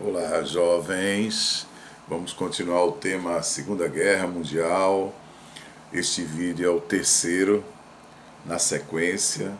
Olá, jovens. Vamos continuar o tema Segunda Guerra Mundial. Este vídeo é o terceiro na sequência.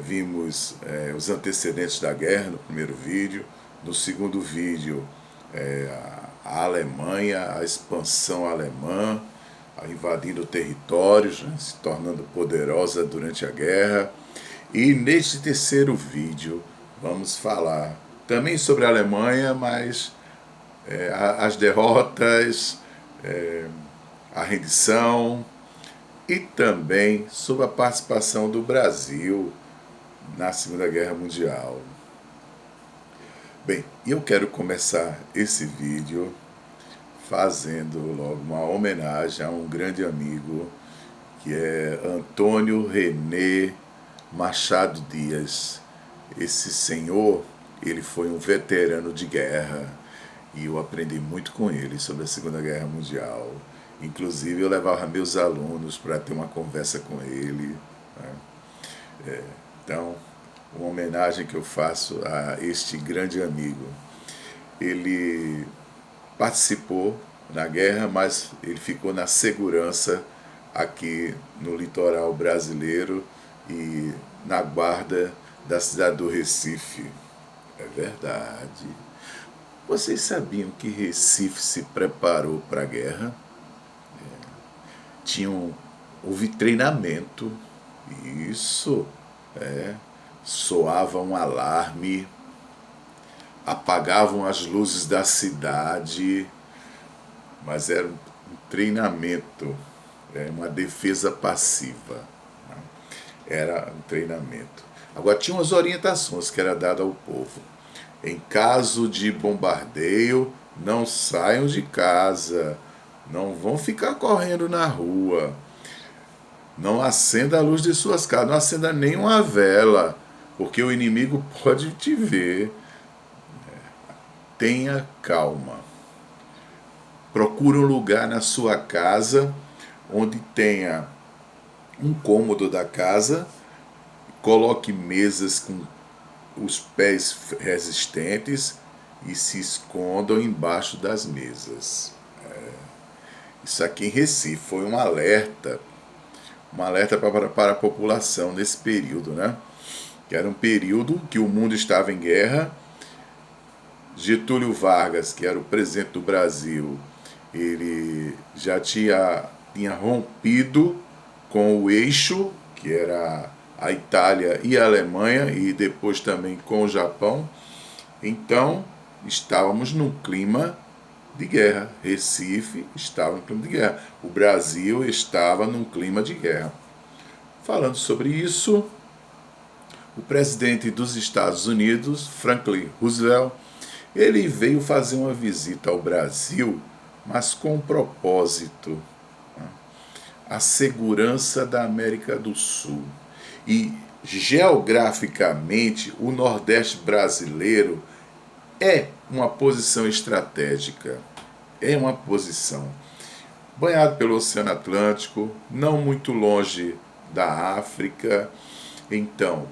Vimos os antecedentes da guerra no primeiro vídeo. No segundo vídeo, a Alemanha, a expansão alemã, invadindo territórios, né, se tornando poderosa durante a guerra. E neste terceiro vídeo, vamos falar também sobre a Alemanha, mas as derrotas, a rendição e também sobre a participação do Brasil na Segunda Guerra Mundial. Bem, eu quero começar esse vídeo fazendo logo uma homenagem a um grande amigo, que é Antônio René Machado Dias. Esse senhor, ele foi um veterano de guerra e eu aprendi muito com ele sobre a Segunda Guerra Mundial. Inclusive eu levava meus alunos para ter uma conversa com ele, né? Então, uma homenagem que eu faço a este grande amigo. Ele participou na guerra, mas ele ficou na segurança aqui no litoral brasileiro e na guarda da cidade do Recife. É verdade. Vocês sabiam que Recife se preparou para a guerra? Houve treinamento. Isso, soava um alarme, apagavam as luzes da cidade, mas era um treinamento, uma defesa passiva, né? Era um treinamento. Agora, tinha umas orientações que era dada ao povo. Em caso de bombardeio, não saiam de casa, não vão ficar correndo na rua, não acenda a luz de suas casas, não acenda nenhuma vela, porque o inimigo pode te ver. Tenha calma. Procure um lugar na sua casa onde tenha um cômodo da casa, coloque mesas com os pés resistentes e se escondam embaixo das mesas. Isso aqui em Recife foi um alerta para a população nesse período, né? Que era um período que o mundo estava em guerra. Getúlio Vargas, que era o presidente do Brasil, ele já tinha rompido com o eixo, que era a Itália e a Alemanha, e depois também com o Japão. Então, estávamos num clima de guerra. Recife estava num clima de guerra. O Brasil estava num clima de guerra. Falando sobre isso, o presidente dos Estados Unidos, Franklin Roosevelt, ele veio fazer uma visita ao Brasil, mas com um propósito: a segurança da América do Sul. E, geograficamente, o Nordeste brasileiro é uma posição estratégica. É uma posição banhado pelo Oceano Atlântico, não muito longe da África. Então,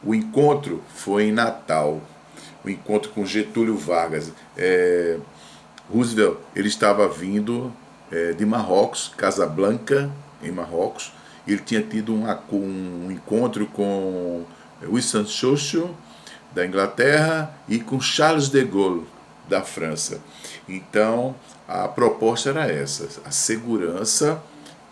o encontro foi em Natal. O encontro com Getúlio Vargas. Roosevelt, ele estava vindo de Marrocos, Casablanca, em Marrocos. Ele tinha tido um encontro com Winston Churchill, da Inglaterra, e com Charles de Gaulle, da França. Então, a proposta era essa: a segurança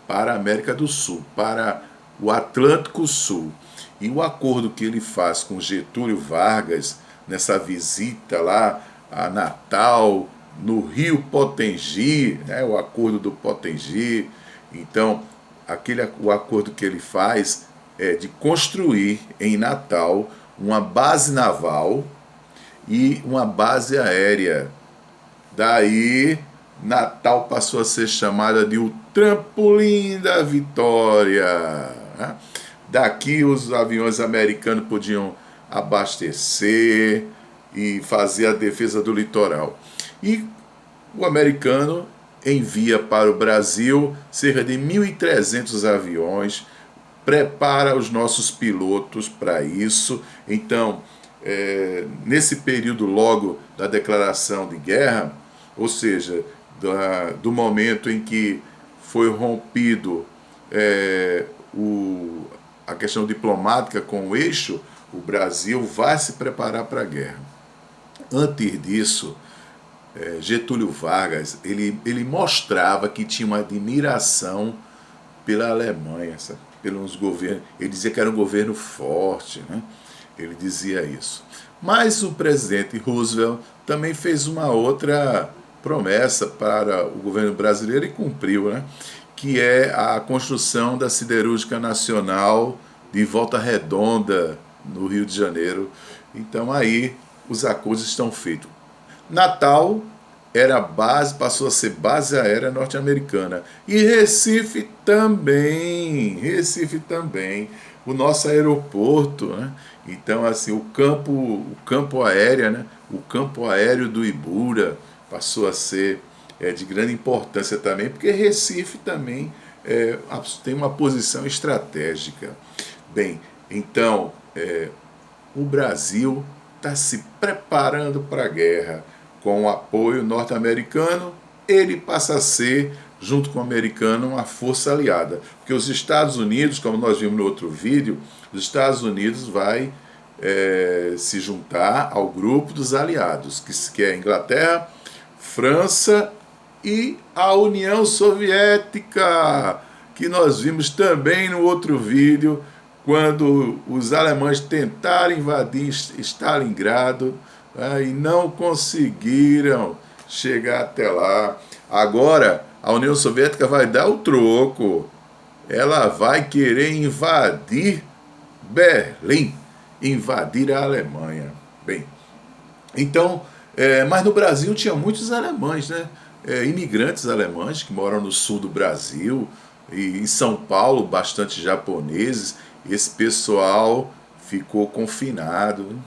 para a América do Sul, para o Atlântico Sul. E o acordo que ele faz com Getúlio Vargas, nessa visita lá a Natal, no Rio Potengi, o acordo do Potengi. Então, o acordo que ele faz é de construir em Natal uma base naval e uma base aérea. Daí, Natal passou a ser chamada de o trampolim da vitória. Daqui os aviões americanos podiam abastecer e fazer a defesa do litoral. E o americano envia para o Brasil cerca de 1.300 aviões, prepara os nossos pilotos para isso. Então, nesse período logo da declaração de guerra, ou seja, do momento em que foi rompido a questão diplomática com o eixo, o Brasil vai se preparar para a guerra. Antes disso, Getúlio Vargas ele mostrava que tinha uma admiração pela Alemanha, sabe? Pelos governos. Ele dizia que era um governo forte, né? Ele dizia isso. Mas o presidente Roosevelt também fez uma outra promessa para o governo brasileiro e cumpriu, né? Que é a construção da Siderúrgica Nacional de Volta Redonda, no Rio de Janeiro. Então aí os acordos estão feitos. Natal era base, passou a ser base aérea norte-americana. E Recife também, o nosso aeroporto, né? Então assim, o campo aéreo, né? O campo aéreo do Ibura passou a ser de grande importância também, porque Recife também tem uma posição estratégica. Bem, então o Brasil está se preparando para a guerra. Com o apoio norte-americano, ele passa a ser, junto com o americano, uma força aliada. Porque os Estados Unidos, como nós vimos no outro vídeo, os Estados Unidos vai se juntar ao grupo dos aliados, que é a Inglaterra, França e a União Soviética, que nós vimos também no outro vídeo, quando os alemães tentaram invadir Stalingrado, e não conseguiram chegar até lá. Agora a União Soviética vai dar o troco. Ela vai querer invadir Berlim, invadir a Alemanha. Bem, então, mas no Brasil tinha muitos alemães, né? Imigrantes alemães que moram no sul do Brasil, e em São Paulo bastante japoneses. Esse pessoal ficou confinado, né?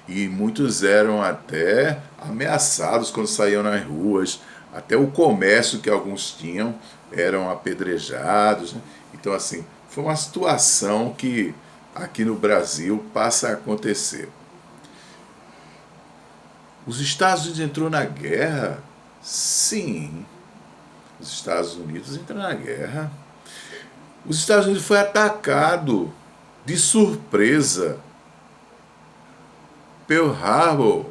E muitos eram até ameaçados quando saíam nas ruas. Até o comércio que alguns tinham eram apedrejados, né? Então assim, foi uma situação que aqui no Brasil passa a acontecer. Os Estados Unidos entrou na guerra? Sim, os Estados Unidos entraram na guerra. Os Estados Unidos foi atacado de surpresa. Pearl Harbor,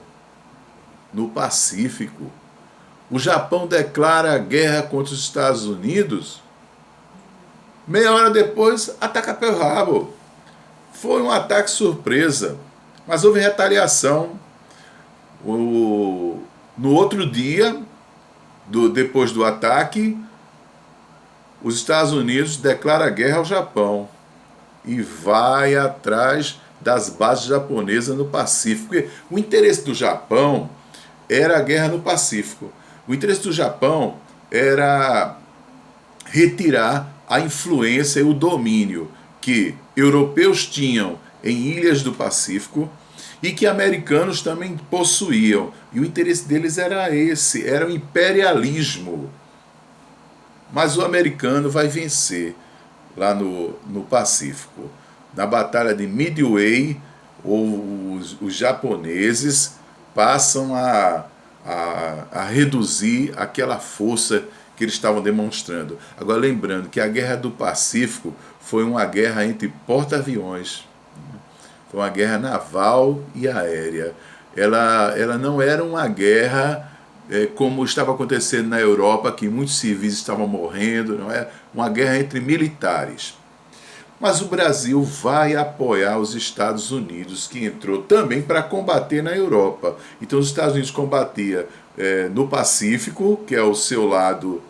no Pacífico. O Japão declara guerra contra os Estados Unidos. Meia hora depois, ataca Pearl Harbor. Foi um ataque surpresa, mas houve retaliação. No outro dia, depois do ataque, os Estados Unidos declaram guerra ao Japão e vai atrás das bases japonesas no Pacífico. Porque o interesse do Japão era a guerra no Pacífico. O interesse do Japão era retirar a influência e o domínio que europeus tinham em ilhas do Pacífico e que americanos também possuíam. E o interesse deles era esse, era o imperialismo. Mas o americano vai vencer lá no Pacífico. Na Batalha de Midway, os japoneses passam a reduzir aquela força que eles estavam demonstrando. Agora, lembrando que a Guerra do Pacífico foi uma guerra entre porta-aviões. Foi uma guerra naval e aérea. Ela não era uma guerra como estava acontecendo na Europa, que muitos civis estavam morrendo. Não é uma guerra entre militares. Mas o Brasil vai apoiar os Estados Unidos, que entrou também para combater na Europa. Então os Estados Unidos combatia no Pacífico, que é o seu lado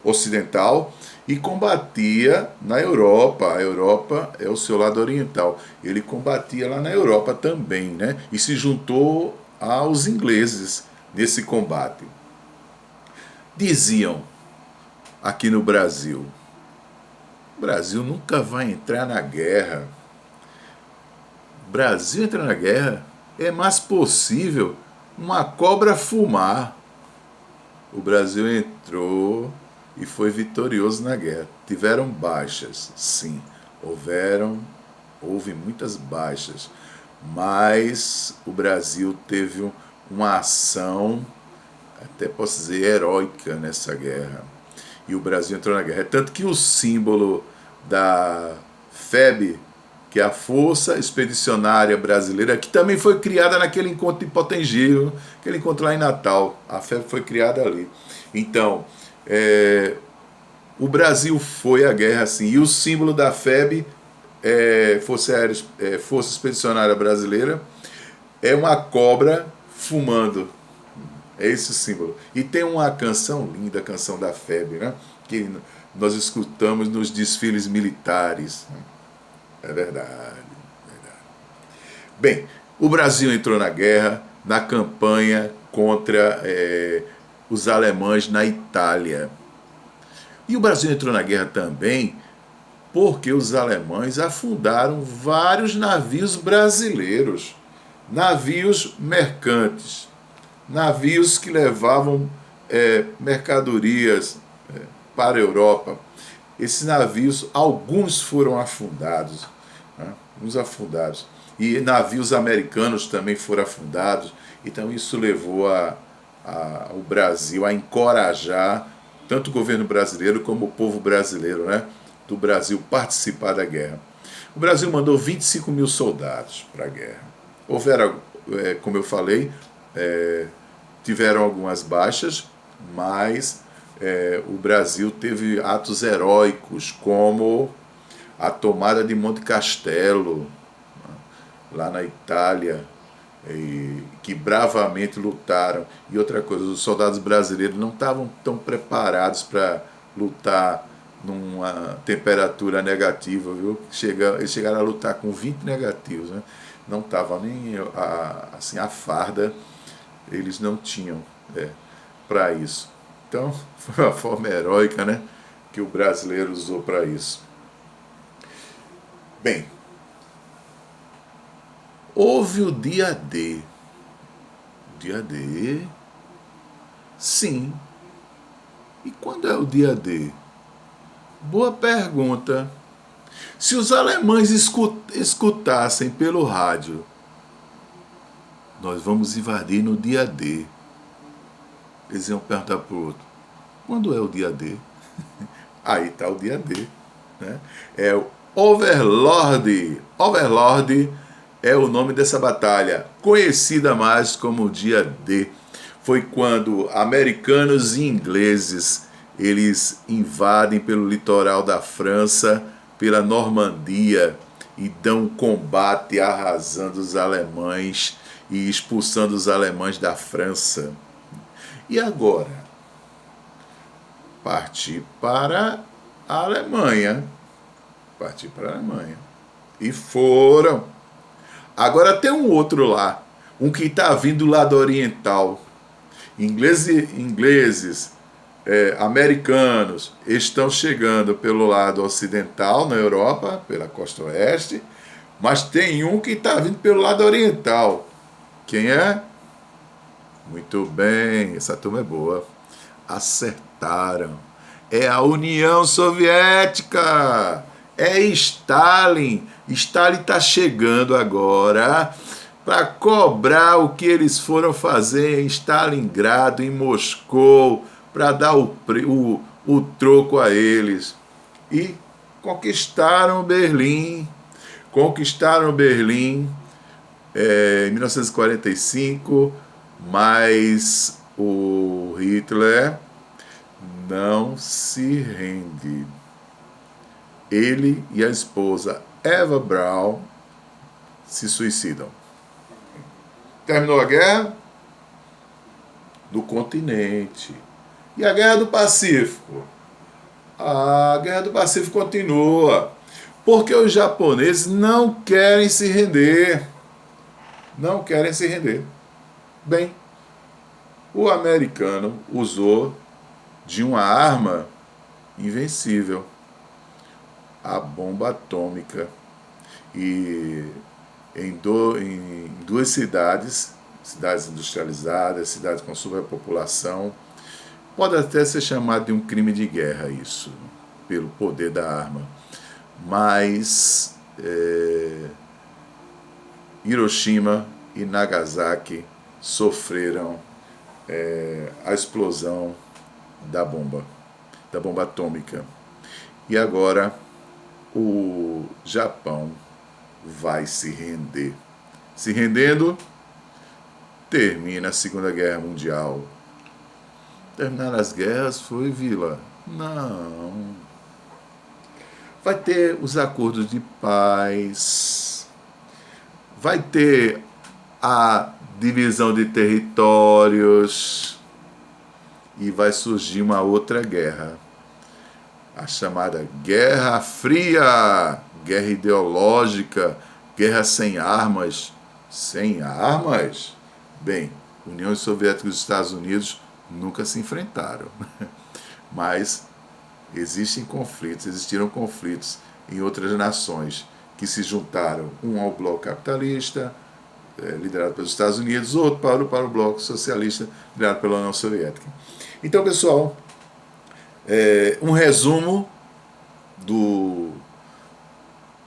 ocidental, e combatia na Europa. A Europa é o seu lado oriental. Ele combatia lá na Europa também, né? E se juntou aos ingleses nesse combate. Diziam aqui no Brasil: o Brasil nunca vai entrar na guerra. O Brasil entrar na guerra é mais possível uma cobra fumar. O Brasil entrou e foi vitorioso na guerra. Tiveram baixas, sim. Houve muitas baixas. mas o Brasil teve uma ação, até posso dizer, heróica nessa guerra. E o Brasil entrou na guerra. É tanto que o símbolo da FEB, que é a Força Expedicionária Brasileira, que também foi criada naquele encontro de Potengi, aquele encontro lá em Natal. A FEB foi criada ali. Então, o Brasil foi à guerra assim. E o símbolo da FEB, Força Expedicionária Brasileira, é uma cobra fumando. É esse o símbolo. E tem uma canção linda, a canção da FEB, né? Que nós escutamos nos desfiles militares. É verdade, verdade. Bem, o Brasil entrou na guerra, na campanha contra os alemães na Itália. E o Brasil entrou na guerra também porque os alemães afundaram vários navios brasileiros, navios mercantes, navios que levavam mercadorias para a Europa. Esses navios, alguns foram afundados, né? Uns afundados. E navios americanos também foram afundados. Então isso levou o Brasil a encorajar tanto o governo brasileiro como o povo brasileiro, né, do Brasil participar da guerra. O Brasil mandou 25 mil soldados para a guerra. Houveram, como eu falei, tiveram algumas baixas, mas o Brasil teve atos heróicos, como a tomada de Monte Castelo, lá na Itália, que bravamente lutaram. E outra coisa, os soldados brasileiros não estavam tão preparados para lutar numa temperatura negativa, viu? Eles chegaram a lutar com 20 negativos, né? Não estava nem assim, a farda, eles não tinham para isso. Então, foi uma forma heróica, né, que o brasileiro usou para isso. Bem, houve o dia D. O dia D? Sim. E quando é o dia D? Boa pergunta. Se os alemães escutassem pelo rádio, nós vamos invadir no dia D, eles iam perguntar para o outro, quando é o dia D? Aí está o dia D. Né? É o Overlord. Overlord é o nome dessa batalha, conhecida mais como o dia D. Foi quando americanos e ingleses eles invadem pelo litoral da França, pela Normandia, e dão combate arrasando os alemães e expulsando os alemães da França. E agora? Partir para a Alemanha. Partir para a Alemanha. E foram. Agora tem um outro lá, um que está vindo do lado oriental. Ingleses, americanos estão chegando pelo lado ocidental, na Europa, pela costa oeste, mas tem um que está vindo pelo lado oriental. Quem é? Muito bem, essa turma é boa. Acertaram. É a União Soviética. É Stalin. Stalin está chegando agora para cobrar o que eles foram fazer em Stalingrado, em Moscou, para dar o troco a eles. E conquistaram Berlim. Conquistaram Berlim em 1945, mas o Hitler não se rende. Ele e a esposa Eva Braun se suicidam. Terminou a guerra do continente. E a guerra do Pacífico? A guerra do Pacífico continua, porque os japoneses não querem se render. Não querem se render. Bem, o americano usou de uma arma invencível, a bomba atômica. E em duas cidades industrializadas, cidades com superpopulação, pode até ser chamado de um crime de guerra isso, pelo poder da arma. Mas Hiroshima e Nagasaki sofreram a explosão da bomba atômica. E agora o Japão vai se render. Se rendendo, termina a Segunda Guerra Mundial. Terminar as guerras foi, Vila? Não. Vai ter os acordos de paz, vai ter a divisão de territórios e vai surgir uma outra guerra, a chamada Guerra Fria, guerra ideológica, guerra sem armas. Sem armas? Bem, União Soviética e os Estados Unidos nunca se enfrentaram, mas existiram conflitos em outras nações que se juntaram, um ao bloco capitalista, liderado pelos Estados Unidos, outro para o bloco socialista, liderado pela União Soviética. Então, pessoal, um resumo do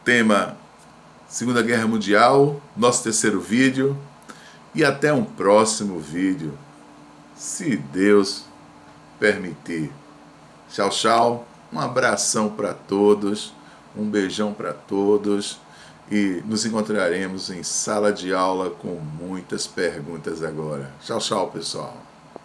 tema Segunda Guerra Mundial, nosso terceiro vídeo, e até um próximo vídeo, se Deus permitir. Tchau, tchau, um abração para todos, um beijão para todos e nos encontraremos em sala de aula com muitas perguntas agora. Tchau, tchau, pessoal.